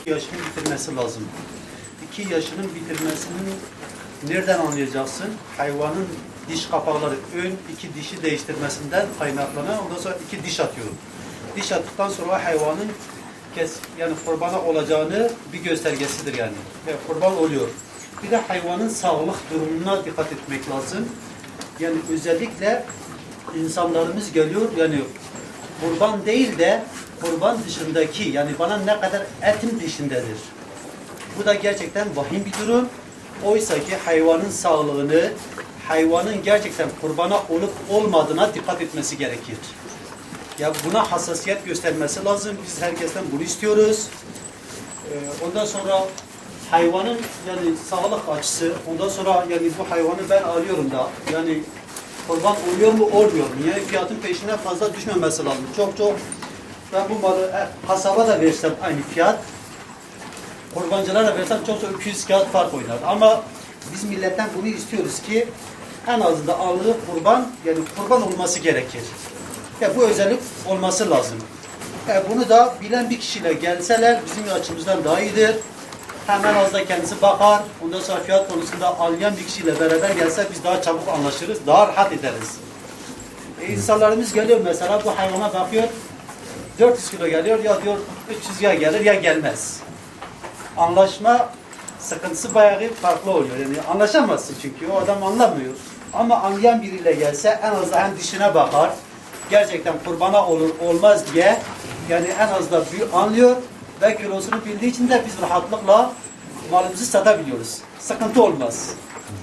yaşını bitirmesi lazım. 2 yaşının bitirmesinin nereden anlayacaksın? Hayvanın diş kapakları ön 2 dişi değiştirmesinden kaynaklanan, ondan sonra 2 diş atıyorum. Diş attıktan sonra hayvanın yani kurbana olacağını bir göstergesidir yani. Kurban oluyor. Bir de hayvanın sağlık durumuna dikkat etmek lazım. Yani özellikle insanlarımız geliyor yani kurban değil de kurban dışındaki yani bana ne kadar etim dışındadır. Bu da gerçekten vahim bir durum. Oysa ki hayvanın sağlığını, hayvanın gerçekten kurbana olup olmadığına dikkat etmesi gerekir. Ya buna hassasiyet göstermesi lazım. Biz herkesten bunu istiyoruz. Ondan sonra hayvanın yani sağlık açısı, ondan sonra yani bu hayvanı ben alıyorum da yani kurban oluyor mu olmuyor mu? Yani fiyatın peşine fazla düşmemesi lazım. Çok ben bu malı kasaba da versem aynı fiyat, kurbancılara versem çok 200 kağıt fark oynar. Ama biz milletten bunu istiyoruz ki en azından aldığı kurban yani kurban olması gerekir. Bu özellik olması lazım. Bunu da bilen bir kişiyle gelseler bizim açımızdan daha iyidir. Hemen az da kendisi bakar. Ondan sonra fiyat konusunda anlayan bir kişiyle beraber gelse biz daha çabuk anlaşırız. Daha rahat ederiz. İnsanlarımız geliyor mesela bu hayvana bakıyor. 400 kilo geliyor ya diyor 300 ya gelir ya gelmez. Anlaşma sıkıntısı bayağı farklı oluyor. Yani anlaşamazsın çünkü o adam anlamıyor. Ama anlayan biriyle gelse en azından hem dişine bakar. Gerçekten kurbana olur olmaz diye yani en azından anlıyor ve kilosunu bildiği için de biz rahatlıkla malımızı satabiliyoruz. Sıkıntı olmaz.